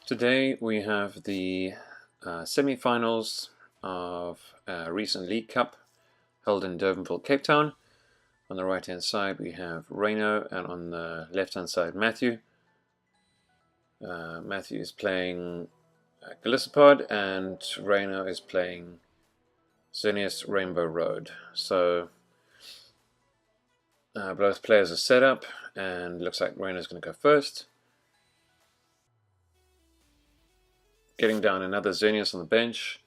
Today we have the semi-finals of a recent League Cup held in Durbanville, Cape Town. On the right hand side we have Reno, and on the left hand side Matthew. Matthew is playing Golisopod and Reno is playing Xerneas Rainbow Road. So both players are set up, and looks like Reno's going to go first. Getting down another Xerneas on the bench,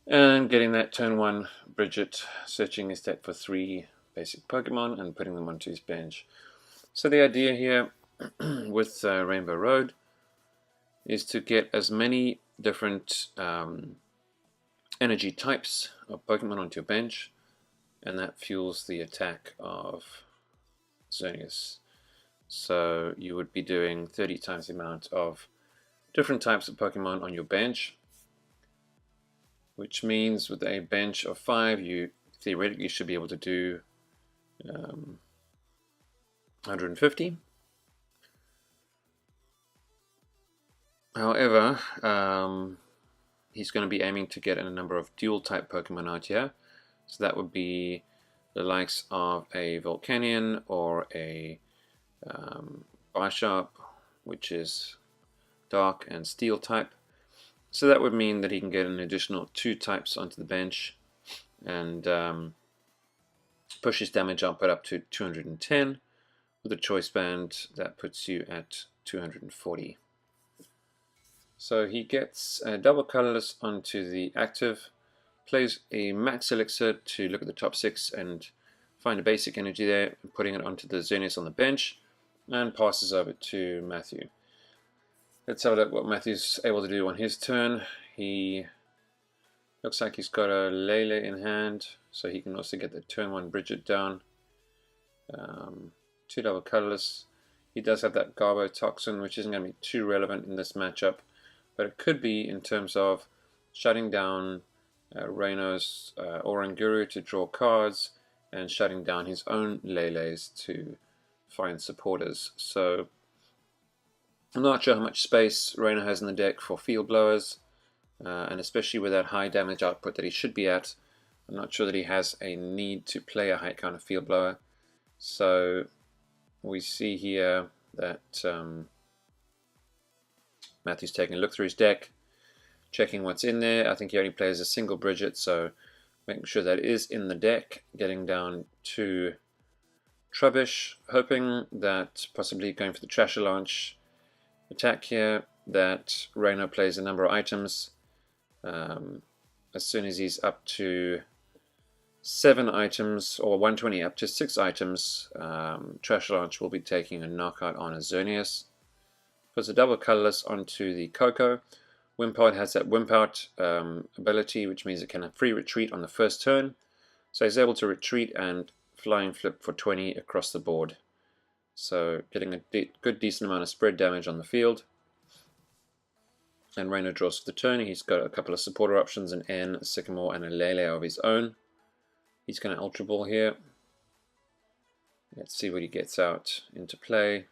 and getting that turn 1 Bridget, searching his deck for 3 basic Pokemon and putting them onto his bench. So the idea here with Rainbow Road is to get as many different energy types of Pokemon onto your bench, and that fuels the attack of Xerneas. So you would be doing 30 times the amount of different types of Pokemon on your bench, which means with a bench of 5 you theoretically should be able to do 150. However, he's going to be aiming to get a number of dual type Pokemon out here, so that would be the likes of a Volcanion or a Bishop, which is Dark and Steel type. So that would mean that he can get an additional 2 types onto the bench and push his damage output up to 210. With a choice band, that puts you at 240. So he gets a double colorless onto the active, plays a max elixir to look at the top 6 and find a basic energy there, putting it onto the Xerneas on the bench, and passes over to Matthew. Let's have a look what Matthew's able to do on his turn. He looks like he's got a Lele in hand, so he can also get the turn 1 Bridget down. 2 double colorless. He does have that Garbo Toxin, which isn't going to be too relevant in this matchup, but it could be in terms of shutting down Reno's Oranguru to draw cards, and shutting down his own Lele's to find supporters. So I'm not sure how much space Reno has in the deck for field blowers, and especially with that high damage output that he should be at, I'm not sure that he has a need to play a high counter field blower. So we see here that Matthew's taking a look through his deck, checking what's in there. I think he only plays a single Bridget, so making sure that is in the deck. Getting down to Trubbish, hoping that possibly going for the Trasher Launch attack here, that Reno plays a number of items. As soon as he's up to 7 items, or 120 up to 6 items, Trasher Launch will be taking a knockout on a Xerneas. Puts a double colorless onto the Coco. Wimpod has that Wimp Out ability, which means it can have free retreat on the first turn. So he's able to retreat and flying flip for 20 across the board. So getting a good decent amount of spread damage on the field. And Reno draws for the turn. He's got a couple of supporter options, an N, a Sycamore, and a Lele of his own. He's going to Ultra Ball here. Let's see what he gets out into play.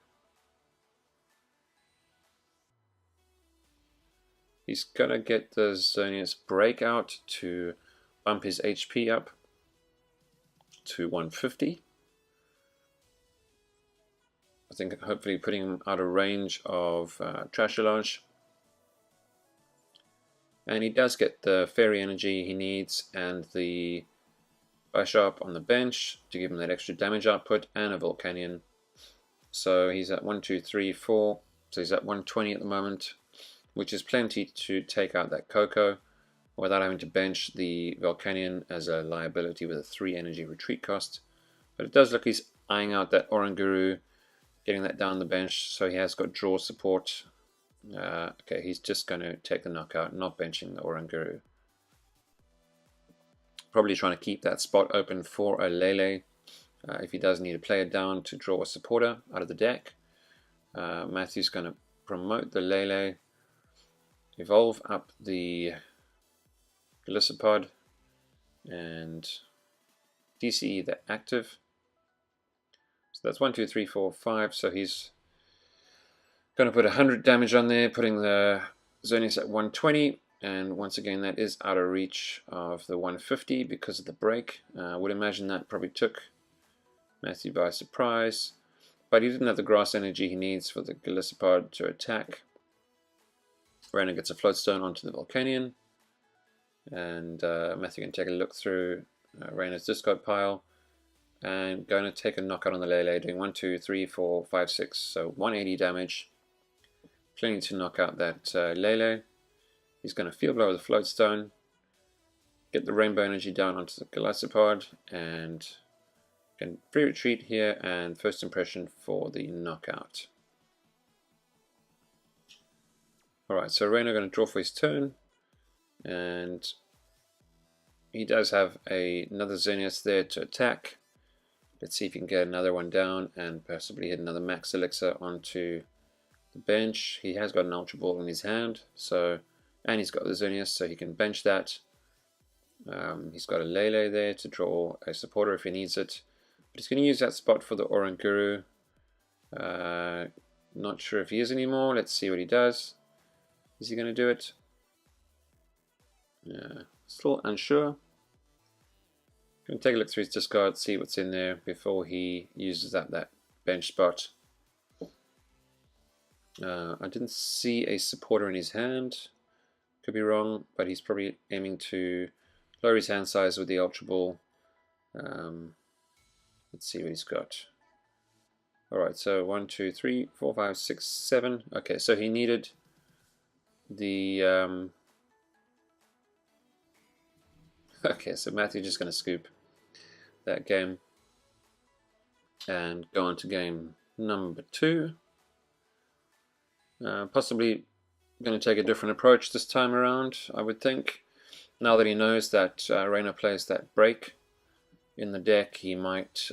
He's going to get the Xerneas Breakout to bump his HP up to 150. I think hopefully putting him out of range of Trasher Launch. And he does get the Fairy Energy he needs and the Bishop on the bench to give him that extra damage output, and a Volcanion. So he's at 1, 2, 3, 4. So he's at 120 at the moment, which is plenty to take out that Coco without having to bench the Volcanion as a liability with a 3 energy retreat cost. But it does look he's eyeing out that Oranguru, getting that down the bench, so he has got draw support. Okay, he's just going to take the knockout, not benching the Oranguru. Probably trying to keep that spot open for a Lele if he does need to play it down to draw a supporter out of the deck. Matthew's going to promote the Lele, evolve up the Golisopod, and DCE the active. So that's 1, 2, 3, 4, 5. So he's Going to put 100 damage on there, putting the Xerneas at 120, and once again that is out of reach of the 150 because of the break. I would imagine that probably took Matthew by surprise, but he didn't have the grass energy he needs for the Golisopod to attack. Rainer gets a float stone onto the Volcanion, and Matthew can take a look through Rainer's discard pile, and going to take a knockout on the Lele, doing 1, 2, 3, 4, 5, 6, so 180 damage. Plenty to knock out that Lele. He's going to field blow with the float stone, get the rainbow energy down onto the Golisopod, and can free retreat here and first impression for the knockout. Alright, so Rainer going to draw for his turn, and he does have another Xerneas there to attack. Let's see if he can get another one down and possibly hit another max elixir onto the bench. He has got an Ultra Ball in his hand, so, and he's got the Xerneas, so he can bench that. He's got a Lele there to draw a supporter if he needs it, but he's going to use that spot for the Oranguru. Not sure if he is anymore. Let's see what he does. Is he going to do it? Still unsure. Going to take a look through his discard, see what's in there before he uses that bench spot. I didn't see a supporter in his hand. Could be wrong, but he's probably aiming to lower his hand size with the Ultra Ball. Let's see what he's got. Alright, so 1, 2, 3, 4, 5, 6, 7. Okay, so he needed the... Okay, so Matthew's just going to scoop that game and go on to game number 2. Possibly going to take a different approach this time around, I would think. Now that he knows that Rainer plays that break in the deck, he might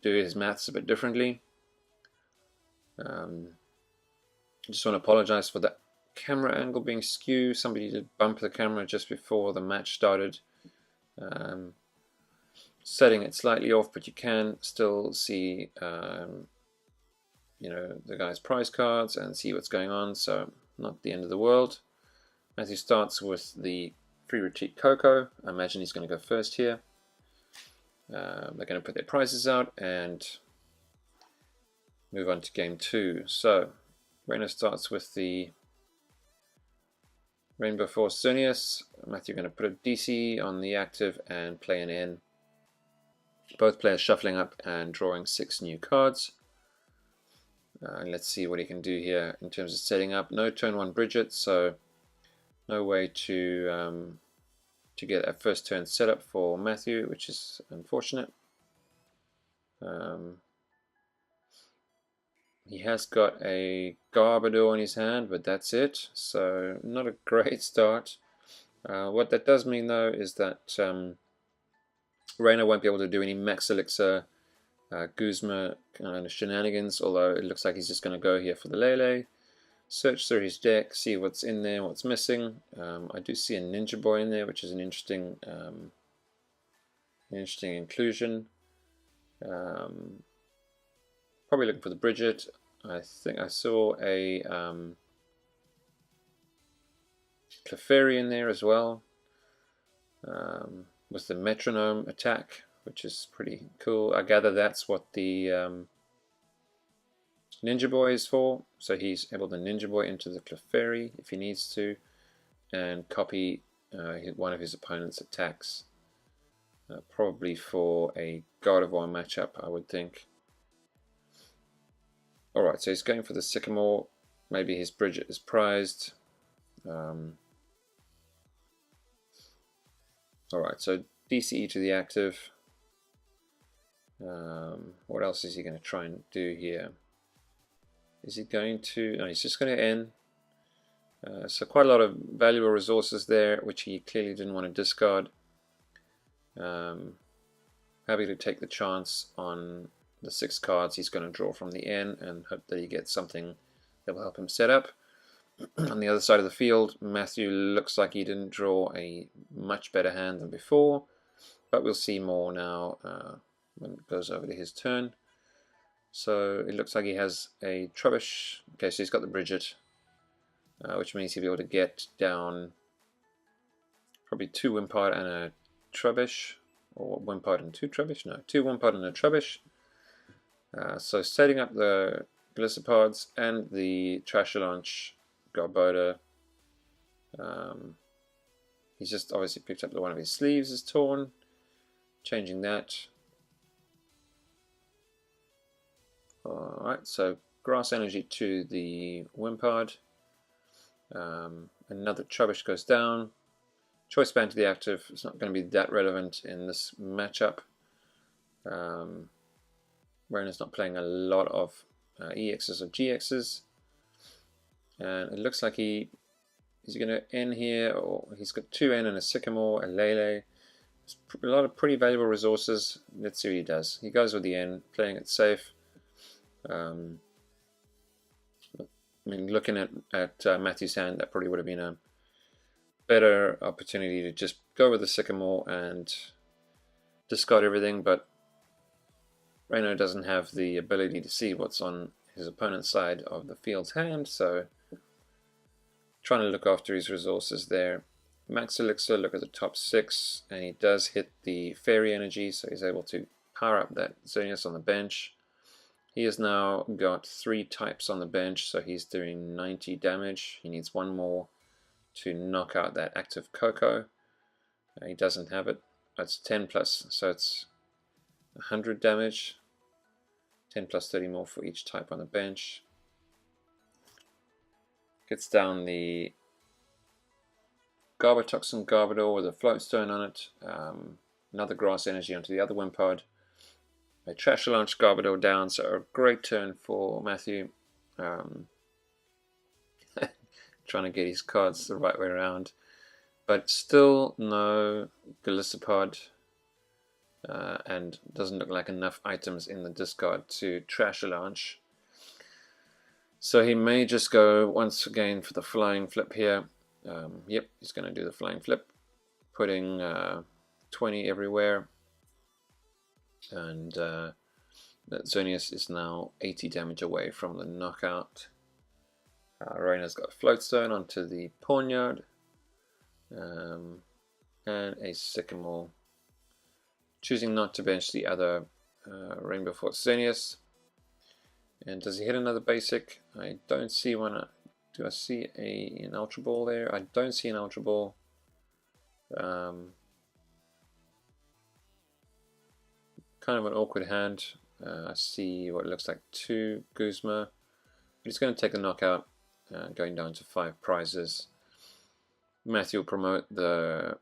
do his maths a bit differently. I just want to apologize for the camera angle being skewed. Somebody did bump the camera just before the match started. Setting it slightly off, but you can still see you know, the guy's prize cards and see what's going on, so not the end of the world. Matthew starts with the free retreat Coco. I imagine he's going to go first here. They're going to put their prizes out and move on to game 2. So Rainer starts with the Rainbow Force Xerneas. Matthew going to put a DC on the active and play an N. Both players shuffling up and drawing 6 new cards. Let's see what he can do here in terms of setting up. No turn 1 Bridget, so no way to get a first turn setup for Matthew, which is unfortunate. He has got a Garbodor in his hand, but that's it, so not a great start. What that does mean though is that Rainer won't be able to do any Max Elixir Guzma kind of shenanigans, although it looks like he's just going to go here for the Lele. Search through his deck, see what's in there, what's missing. I do see a Ninja Boy in there, which is an interesting inclusion. Probably looking for the Bridget. I think I saw a Clefairy in there as well, with the Metronome attack, which is pretty cool. I gather that's what the Ninja Boy is for, so he's able to Ninja Boy into the Clefairy if he needs to, and copy one of his opponent's attacks, probably for a Gardevoir matchup, I would think. Alright, so he's going for the Sycamore. Maybe his Bridget is prized. Alright, so DCE to the active. What else is he going to try and do here? Is he going to... No, he's just going to end. So quite a lot of valuable resources there, which he clearly didn't want to discard. Happy to take the chance on the 6 cards he's going to draw from the N and hope that he gets something that will help him set up. On the other side of the field, Matthew looks like he didn't draw a much better hand than before, but we'll see more now when it goes over to his turn. So it looks like he has a Trubbish. Okay, so he's got the Bridget, which means he'll be able to get down probably 2 Wimpod and a Trubbish, or Wimpod and 2 Trubbish. No, 2 Wimpod and a Trubbish. So setting up the Golisopods and the Trashalanch Garbota. He's just obviously picked up that one of his sleeves is torn. Changing that. Alright, so Grass Energy to the Wimpod. Another Trubbish goes down. Choice Band to the active. It's not going to be that relevant in this matchup. Rona's not playing a lot of EXs or GXs. And it looks like he's going to N here, or he's got 2 N and a Sycamore, a Lele. A lot of pretty valuable resources. Let's see what he does. He goes with the N, playing it safe. I mean, looking at Matthew's hand, that probably would have been a better opportunity to just go with the Sycamore and discard everything, but Reno doesn't have the ability to see what's on his opponent's side of the field's hand, so trying to look after his resources there. Max Elixir, look at the top 6, and he does hit the Fairy Energy, so he's able to power up that Xerneas on the bench. He has now got 3 types on the bench, so he's doing 90 damage. He needs 1 more to knock out that active Coco. He doesn't have it. It's 10 plus, so it's 100 damage. 10 plus 30 more for each type on the bench. Gets down the Garbotoxin Garbodor with a Floatstone on it. Another Grass Energy onto the other Wimpod. A Trashalanch Garbodor down, so a great turn for Matthew. Trying to get his cards the right way around. But still no Golisopod. And doesn't look like enough items in the discard to Trashalanch. So he may just go once again for the flying flip here. Yep, he's going to do the flying flip, putting 20 everywhere. And that Xerneas is now 80 damage away from the knockout. Raina's got Floatstone onto the Pawnyard. And a Sycamore. Choosing not to bench the other Rainbow Force Xerneas. And does he hit another basic? I don't see one. Do I see an Ultra Ball there? I don't see an Ultra Ball. Kind of an awkward hand. I see what looks like 2 Guzma. He's going to take the knockout, going down to 5 prizes. Matthew will promote the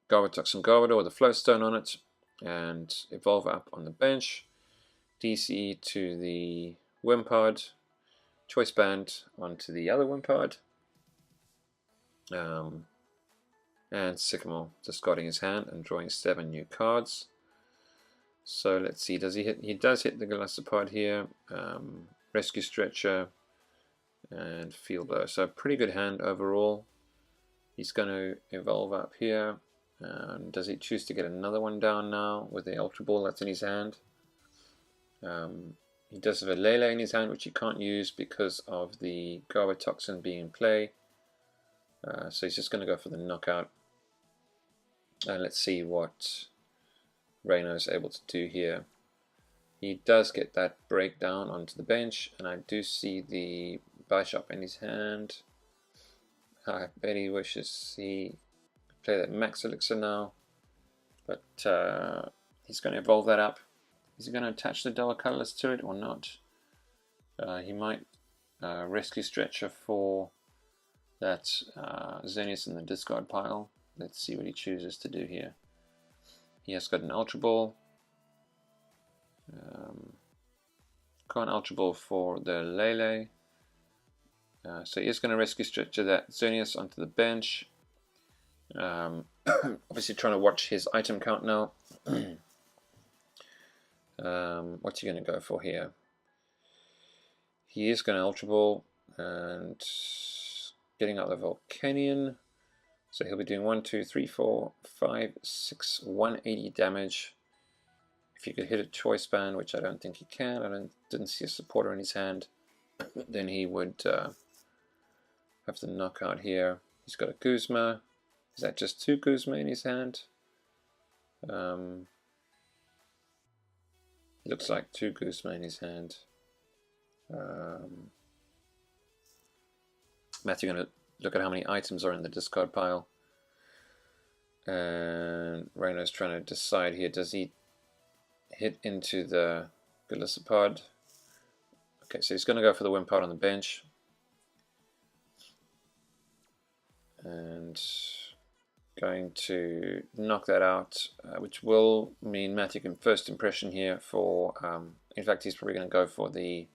Garbotoxin Garbodor with a Floatstone on it, and evolve up on the bench. DC to the Wimpod. Choice Band onto the other Wimpod. And Sycamore discarding his hand and drawing 7 new cards. So let's see, does he hit? He does hit the Golisopod here. Rescue Stretcher and Field Blow. So pretty good hand overall. He's going to evolve up here. Does he choose to get another one down now with the Ultra Ball that's in his hand? He does have a Lele in his hand, which he can't use because of the Garbotoxin being in play. So he's just going to go for the knockout. And let's see what Reno is able to do here. He does get that breakdown onto the bench, and I do see the Bishop in his hand. I bet he wishes he could play that Max Elixir now, but he's going to evolve that up. Is he going to attach the Double Colorless to it or not? He might Rescue Stretcher for that Xerneas in the discard pile. Let's see what he chooses to do here. He has got an Ultra Ball. Got an Ultra Ball for the Lele. So he is going to Rescue Stretcher that Xerneas onto the bench. Obviously trying to watch his item count now. What's he going to go for here? He is going to Ultra Ball and getting out the Volcanion. So he'll be doing 1, 2, 3, 4, 5, 6, 180 damage. If he could hit a choice band, which I don't think he can, didn't see a supporter in his hand, then he would have to knock out here. He's got a Guzma. Is that just 2 Guzma in his hand? Looks like 2 Guzma in his hand. Matthew going to look at how many items are in the discard pile. And Reno's trying to decide here, does he hit into the Golisopod? Okay, so he's going to go for the Wimpod on the bench. And going to knock that out, which will mean Matthew can first impression here for, in fact he's probably going to go for the,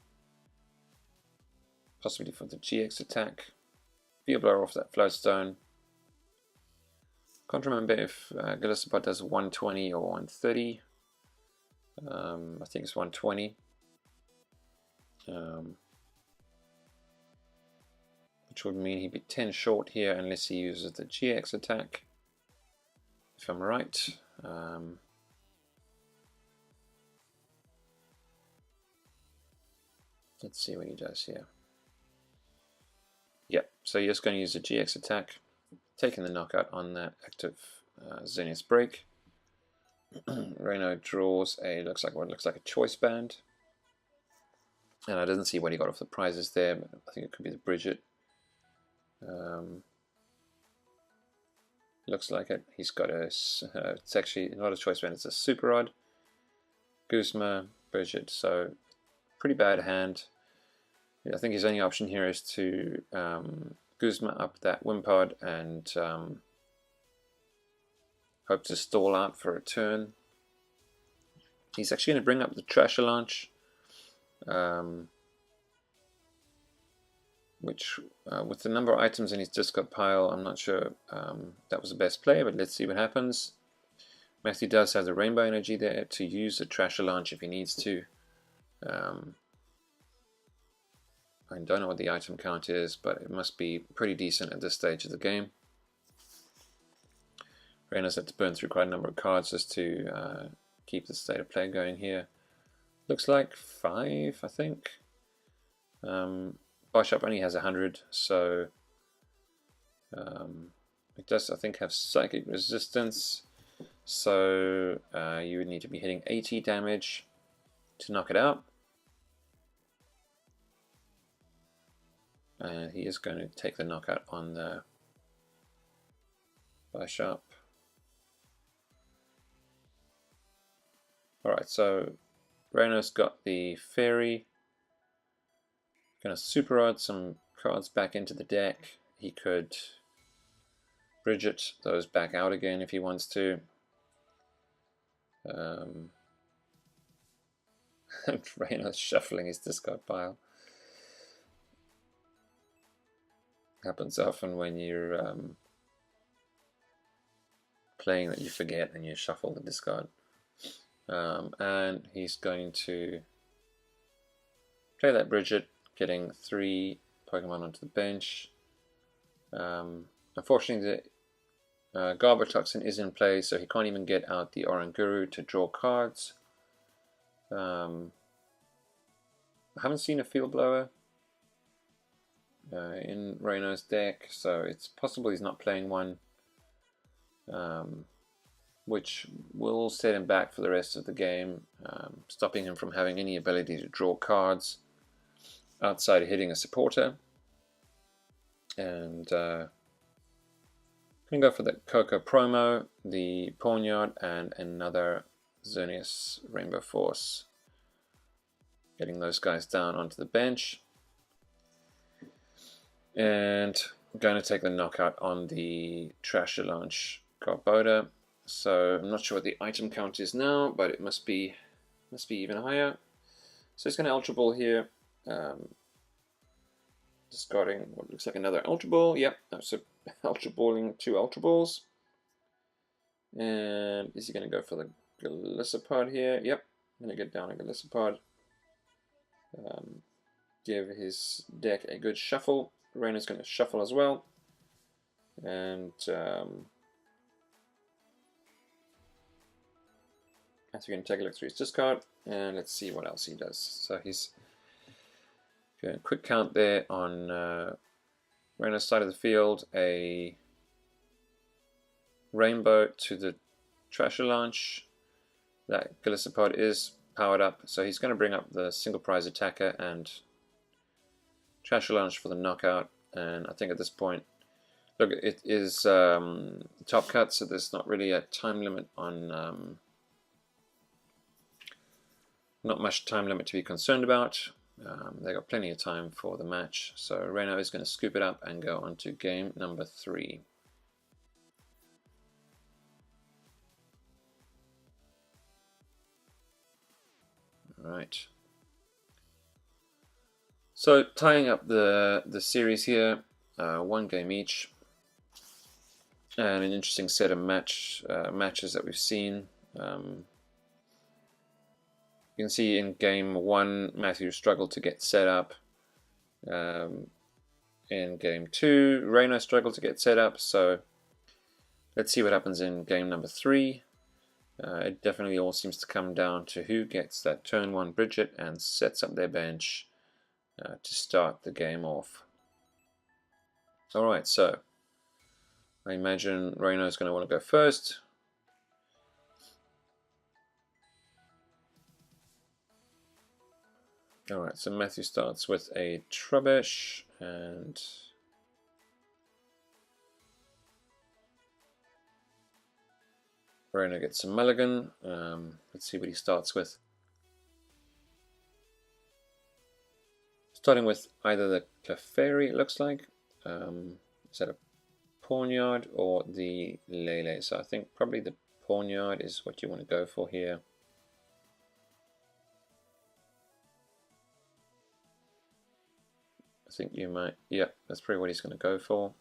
possibly for the GX attack. Field blower off that floatstone. Can't remember if Golisopod does 120 or 130. I think it's 120. Which would mean he'd be 10 short here unless he uses the GX attack, if I'm right. Let's see what he does here. Yep, so he's going to use the GX attack, taking the knockout on that active Zenith's break. Reno draws a what looks like a choice band, and I didn't see what he got off the prizes there, but I think it could be the Bridget. Looks like it. He's got a, it's actually not a choice band, it's a super rod. Guzma, Bridget, so pretty bad hand. Yeah, I think his only option here is to Guzma up that Wimpod and hope to stall out for a turn. He's actually going to bring up the Trasher Launch, which with the number of items in his discard pile, I'm not sure that was the best play, but let's see what happens. Matthew does have the Rainbow Energy there to use the Trasher Launch if he needs to. I don't know what the item count is, but it must be pretty decent at this stage of the game. Reno's had to burn through quite a number of cards just to keep the state of play going here. Looks like 5, I think. Bishop only has 100, so it does, I think, have psychic resistance. So you would need to be hitting 80 damage to knock it out. And he is going to take the knockout on the Bishop. Alright, so Reno's got the Fairy. Going to super rod some cards back into the deck. He could Bridget those back out again if he wants to. Reno's shuffling his discard pile. Happens often when you're playing that you forget and you shuffle the discard. And he's going to play that Bridget, getting 3 Pokemon onto the bench. Unfortunately, the Garbotoxin is in play, so he can't even get out the Oranguru to draw cards. I haven't seen a Field Blower in Reno's deck, so it's possible he's not playing one, which will set him back for the rest of the game, stopping him from having any ability to draw cards outside of hitting a supporter. And going to go for the Coco promo, the Pawnyard, and another Xerneas Rainbow Force. Getting those guys down onto the bench. And I'm going to take the knockout on the Trasher Launch Garbodor. So I'm not sure what the item count is now, but it must be even higher. So it's going to Ultra Ball here. Discarding what looks like another Ultra Ball. Yep, so Ultra Balling 2 Ultra Balls. And is he going to go for the Golisopod here? Yep, I'm going to get down a Golisopod. Give his deck a good shuffle. Reno's going to shuffle as well. And Matthew can take a look through his discard, and let's see what else he does. So he's doing a quick count there on Reno's side of the field, a rainbow to the Trasher launch. That Golisopod is powered up, so he's going to bring up the single prize attacker and Trasher launch for the knockout. And I think at this point, look, it is top cut, so there's not really a time limit on, not much time limit to be concerned about. They got plenty of time for the match, so Reno is going to scoop it up and go on to game number 3. Right. So tying up the series here, 1 game each, and an interesting set of matches that we've seen. You can see in game 1, Matthew struggled to get set up. In game 2, Reno struggled to get set up. So let's see what happens in game number 3. It definitely all seems to come down to who gets that turn 1 Bridget and sets up their bench to start the game off. Alright, so I imagine Reno is going to want to go first. Alright, so Matthew starts with a Trubbish, and Reno gets a mulligan. Let's see what he starts with. Starting with either the Clefairy, it looks like. Is that a Pawnyard or the Lele? So I think probably the Pawnyard is what you want to go for here. I think you might, yeah, that's probably what he's going to go for.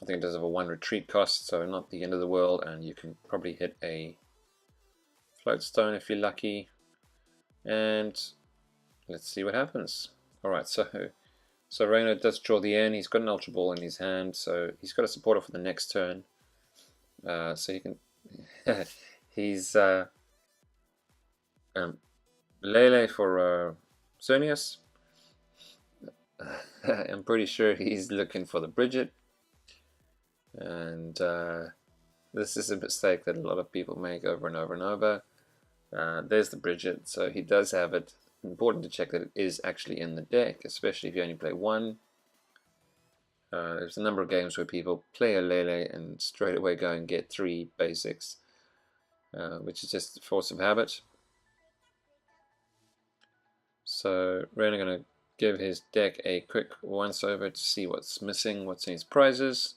I think it does have a 1 retreat cost, so not the end of the world, and you can probably hit a float stone if you're lucky. And let's see what happens. Alright, so Reno does draw the N. He's got an Ultra Ball in his hand, so he's got a supporter for the next turn. So he can he's Lele for Xerneas. I'm pretty sure he's looking for the Bridget, and this is a mistake that a lot of people make over and over and over. There's the Bridget, so he does have it. Important to check that it is actually in the deck, especially if you only play 1. There's a number of games where people play a Lele and straight away go and get 3 basics, which is just force of habit. So Reno going to give his deck a quick once over to see what's missing, what's in his prizes,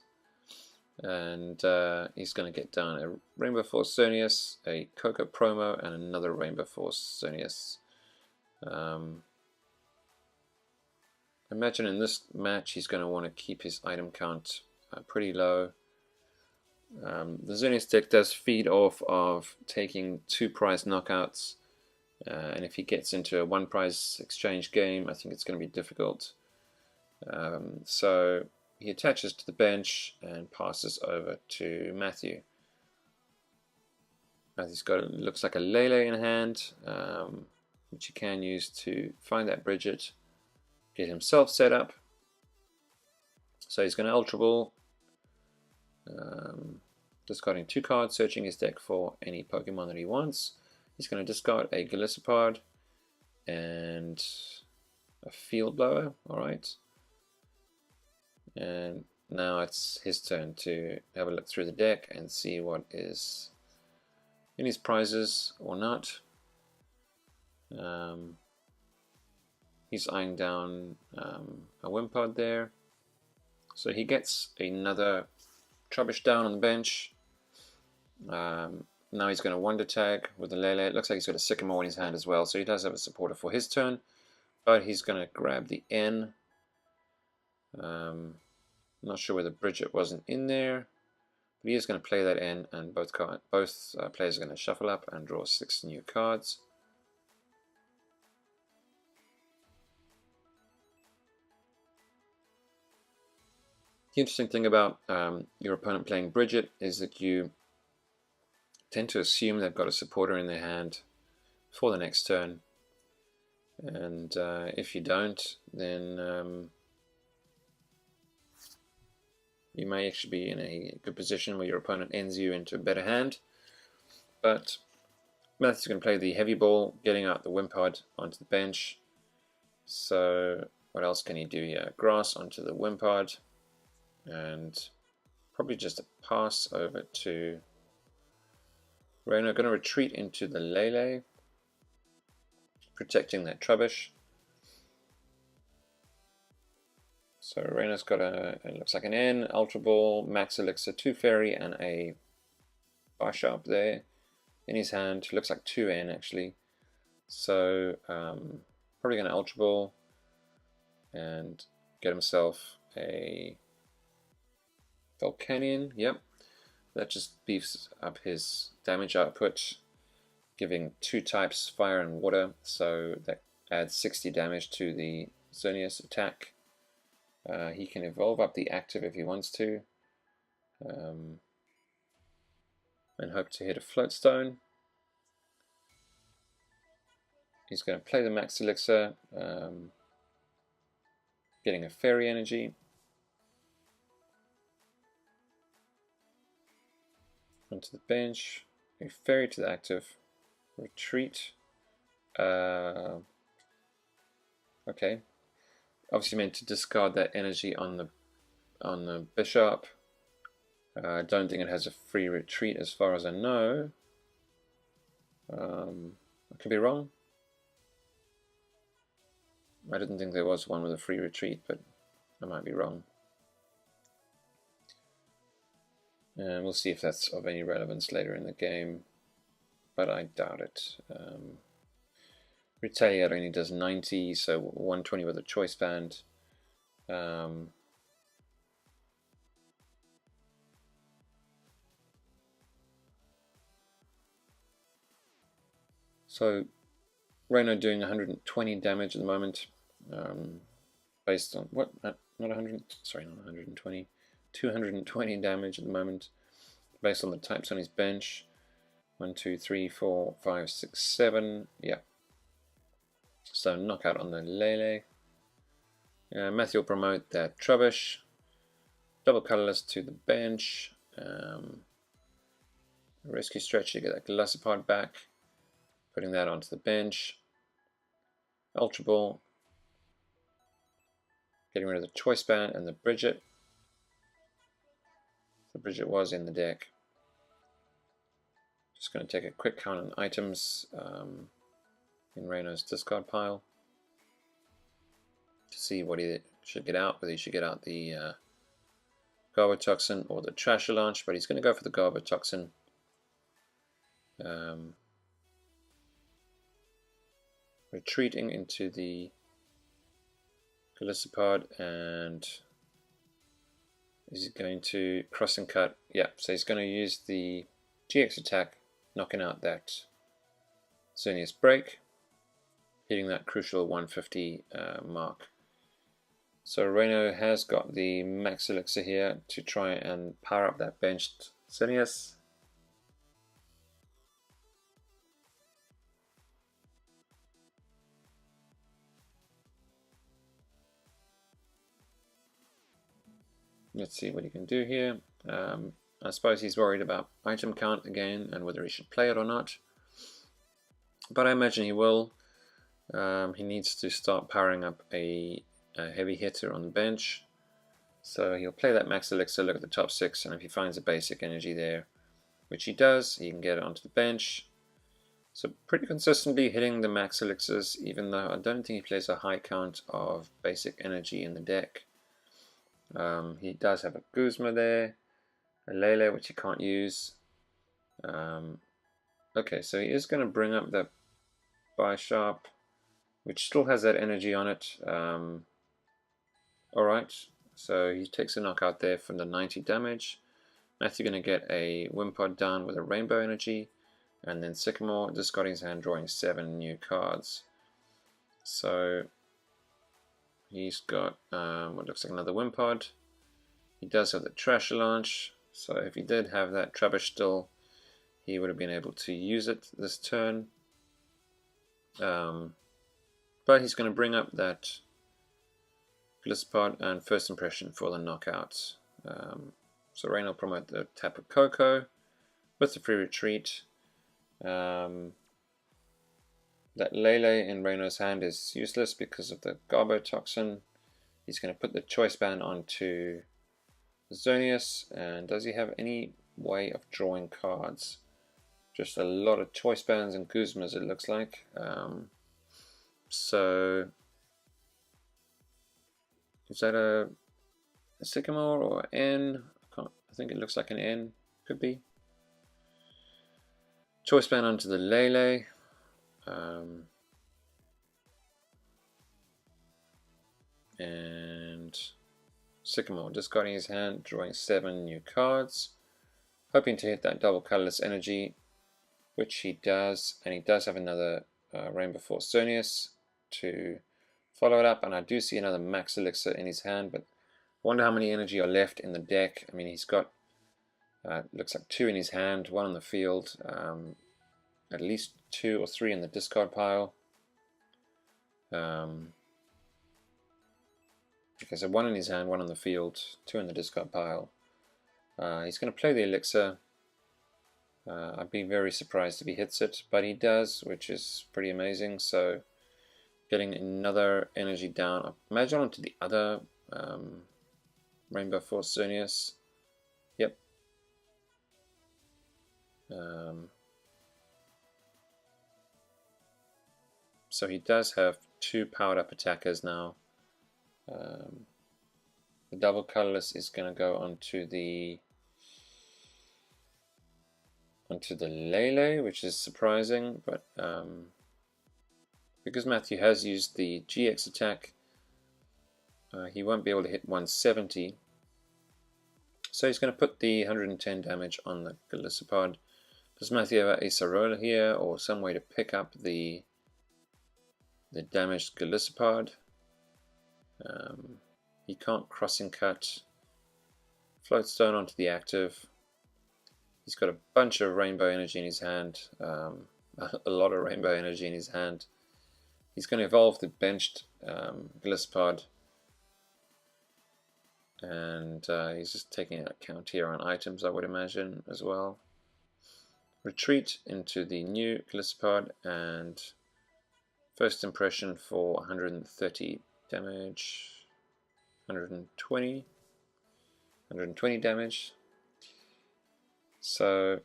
and he's going to get down a Rainbow Force Xerneas, a Coco promo, and another Rainbow Force Xerneas. Imagine in this match he's going to want to keep his item count pretty low. The Xerneas deck does feed off of taking 2 prize knockouts. And if he gets into a 1 prize exchange game, I think it's going to be difficult. So he attaches to the bench and passes over to Matthew. Matthew's got, looks like a Lele in hand, which he can use to find that Bridget, get himself set up. So he's going to Ultra Ball, discarding 2 cards, searching his deck for any Pokemon that he wants. He's going to discard a Golisopod and a Field Blower. Alright. And now it's his turn to have a look through the deck and see what is in his prizes or not. He's eyeing down a Wimpod there. So he gets another Trubbish down on the bench. Now he's going to Wonder Tag with the Lele. It looks like he's got a Sycamore in his hand as well, so he does have a supporter for his turn. But he's going to grab the N. Not sure whether Bridget wasn't in there. But he is going to play that N, and both players are going to shuffle up and draw 6 new cards. The interesting thing about your opponent playing Bridget is that you tend to assume they've got a supporter in their hand for the next turn. And if you don't, then you may actually be in a good position where your opponent ends you into a better hand. But Matthew's going to play the heavy ball, getting out the Wimpod onto the bench. So what else can he do here? Grass onto the Wimpod, and probably just a pass over to Reno. Going to retreat into the Lele, protecting that Trubbish. So Reno's got it looks like an N, Ultra Ball, Max Elixir, 2 Fairy, and a Bisharp there in his hand. Looks like 2 N actually. So probably going to Ultra Ball and get himself a Volcanion. Yep, that just beefs up his damage output, giving 2 types, fire and water. So that adds 60 damage to the Xerneas attack. He can evolve up the active if he wants to, and hope to hit a Float Stone. He's going to play the Max Elixir, getting a Fairy Energy. Onto the bench, a Fairy to the active, retreat. Okay. Obviously meant to discard that energy on the Bisharp. I don't think it has a free retreat as far as I know. I could be wrong. I didn't think there was one with a free retreat, but I might be wrong. And we'll see if that's of any relevance later in the game, but I doubt it. Retaliate only does 90, so 120 with a choice band. So Reno doing 120 damage at the moment, based on what? Not 100. Sorry, not 120. 220 damage at the moment, based on the types on his bench. 1, 2, 3, 4, 5, 6, 7. Yeah. So knockout on the Lele. Matthew will promote that Trubbish. Double Colorless to the bench. Rescue Stretch to get that Golisopod back. Putting that onto the bench. Ultra Ball. Getting rid of the Choice Band and the Bridget. The Bridget was in the deck. Just going to take a quick count on items in Reno's discard pile to see what he should get out, whether he should get out the Garbotoxin or the Trashalanche, but he's going to go for the Garbotoxin. Retreating into the Golisopod, and is he going to cross and cut? Yeah, so he's going to use the GX attack, knocking out that Xerneas break, hitting that crucial 150 mark. So Reno has got the Max Elixir here to try and power up that benched Xerneas. Let's see what he can do here. I suppose he's worried about item count again and whether he should play it or not. But I imagine he will. He needs to start powering up a heavy hitter on the bench. So he'll play that Max Elixir, look at the top 6, and if he finds a basic energy there, which he does, he can get it onto the bench. So pretty consistently hitting the Max Elixirs, even though I don't think he plays a high count of basic energy in the deck. He does have a Guzma there, a Lele, which he can't use. Okay, so he is going to bring up that Bisharp, which still has that energy on it. Alright, so he takes a knockout there from the 90 damage. Matthew going to get a Wimpod down with a Rainbow Energy, and then Sycamore discarding his hand, drawing 7 new cards. So he's got what looks like another Wimpod. He does have the Trashalanche, so if he did have that Trubbish still, he would have been able to use it this turn. But he's going to bring up that Golisopod and First Impression for the knockout. So Rain will promote the Tap of Cocoa with the free retreat. That Lele in Reno's hand is useless because of the Garbo Toxin. He's going to put the Choice Band onto Xerneas. And does he have any way of drawing cards? Just a lot of Choice Bands and Guzmas, it looks like. So is that a Sycamore or N? I think it looks like an N. Could be. Choice Band onto the Lele. And Sycamore discarding his hand, drawing 7 new cards, hoping to hit that double colorless energy, which he does, and he does have another Rainbow Force Xerneas to follow it up, and I do see another Max Elixir in his hand, but I wonder how many energy are left in the deck. I mean, he's got looks like 2 in his hand, 1 on the field, at least 2 or 3 in the discard pile. Okay, so 1 in his hand, 1 on the field, 2 in the discard pile. He's going to play the Elixir. I'd be very surprised if he hits it, but he does, which is pretty amazing. So getting another energy down. I imagine onto the other Rainbow Force Xerneas. Yep. So he does have 2 powered up attackers now. The double colorless is going to go onto the Lele, which is surprising, but because Matthew has used the GX attack, he won't be able to hit 170. So he's going to put the 110 damage on the Golisopod. Does Matthew have a Sarola here, or some way to pick up the damaged Golisopod? He can't crossing cut. Floatstone onto the active. He's got a bunch of rainbow energy in his hand. A lot of rainbow energy in his hand. He's going to evolve the benched Golisopod. And he's just taking a count here on items, I would imagine, as well. Retreat into the new Golisopod and First Impression for 130 damage. 120 damage. So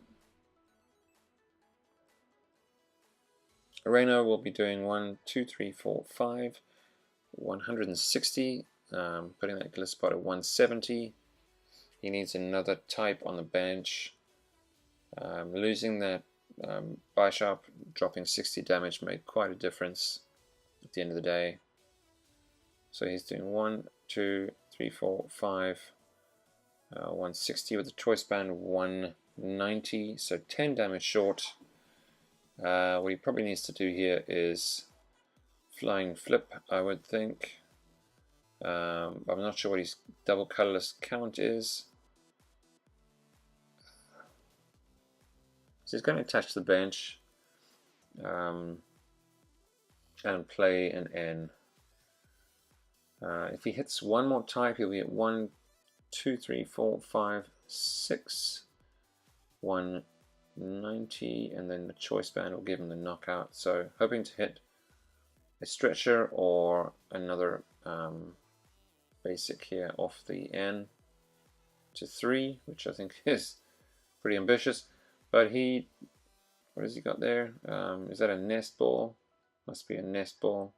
Arena will be doing 1, 2, 3, 4, 5, 160, putting that Golisopod at 170. He needs another type on the bench. Losing that Bisharp, dropping 60 damage made quite a difference at the end of the day. So he's doing 1, 2, 3, 4, 5, 160 with the Choice Band, 190, so 10 damage short. What he probably needs to do here is Flying Flip, I would think. I'm not sure what his double colorless count is. So he's going to attach to the bench and play an N. If he hits one more type, he'll be at 1, 2, 3, 4, 5, 6, 190, and then the Choice Band will give him the knockout. So hoping to hit a Stretcher or another basic here off the N to 3, which I think is pretty ambitious. But what has he got there? Is that a Nest Ball? Must be a Nest Ball.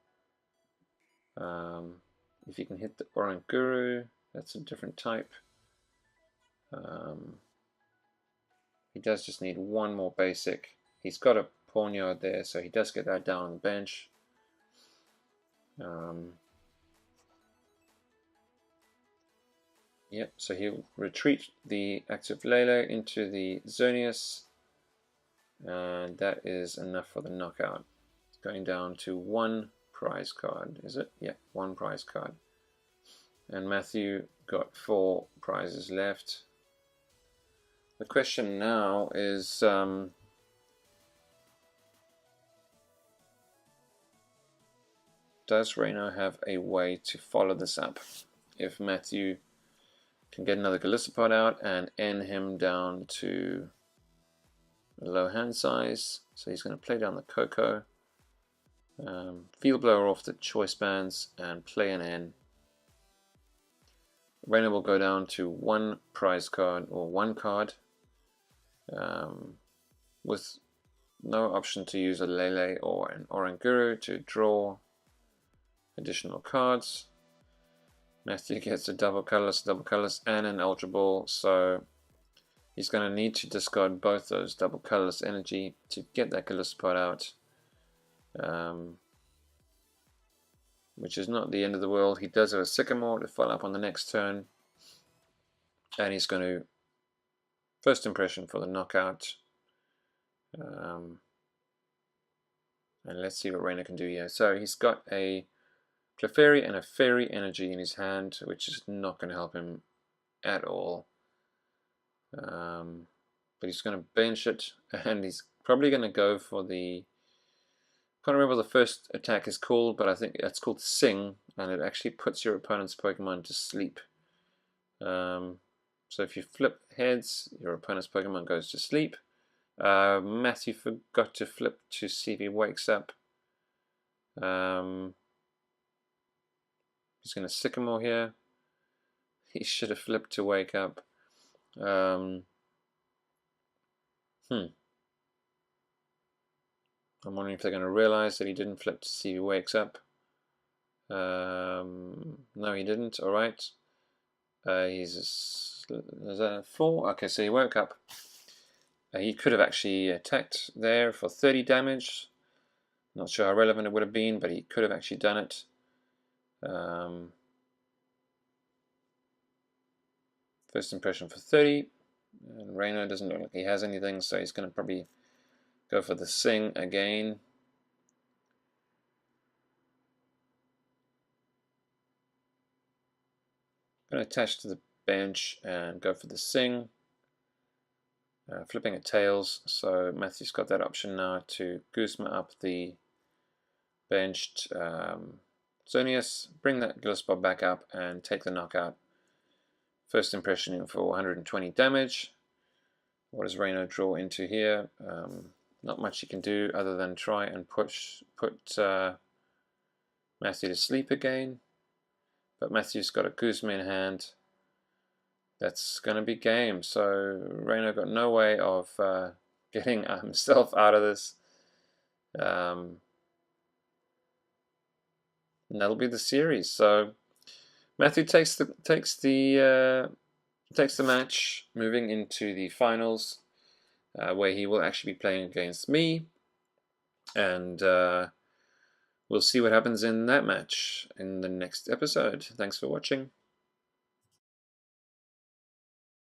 If you can hit the Oranguru, that's a different type. He does just need one more basic. He's got a Pawnyard there, so he does get that down on the bench. Yep, so he'll retreat the active Lele into the Xerneas, and that is enough for the knockout. It's going down to 1 prize card, is it? Yeah, 1 prize card. And Matthew got 4 prizes left. The question now is, does Reno have a way to follow this up? If Matthew can get another Golisopod out and end him down to a low hand size, so he's going to play down the Coco, Field Blower off the choice bands, and play an N. Reno will go down to one prize card, or one card, with no option to use a Lele or an Oranguru to draw additional cards. Matthew gets a double colorless, and an Ultra Ball, so he's going to need to discard both those double colorless energy to get that Golisopod out, which is not the end of the world. He does have a Sycamore to follow up on the next turn, and he's going to first impression for the knockout. And let's see what Reno can do here. So he's got a Clefairy and a Fairy energy in his hand, which is not going to help him at all. But he's going to bench it, and he's probably going to go for the... I can't remember what the first attack is called, but I think it's called Sing, and it actually puts your opponent's Pokemon to sleep. So if you flip heads, your opponent's Pokemon goes to sleep. Matthew forgot to flip to see if he wakes up. He's going to Sycamore here. He should have flipped to wake up. I'm wondering if they're going to realize that he didn't flip to see if he wakes up. No, he didn't. Alright. Is that a 4? Okay, so he woke up. He could have actually attacked there for 30 damage. Not sure how relevant it would have been, but he could have actually done it. First impression for 30. And Reno doesn't look like he has anything, so he's going to probably go for the Sing again. Going to attach to the bench and go for the Sing. Flipping a Tails, so Matthew's got that option now to Guzma up the benched Xerneas, bring that Golisopod back up and take the knockout. First impression in for 120 damage. What does Reno draw into here? Not much he can do other than try and put Matthew to sleep again. But Matthew's got a Guzma in hand. That's going to be game. So Reno got no way of getting himself out of this. And that'll be the series. So Matthew takes the match, moving into the finals, where he will actually be playing against me, and we'll see what happens in that match in the next episode. Thanks for watching.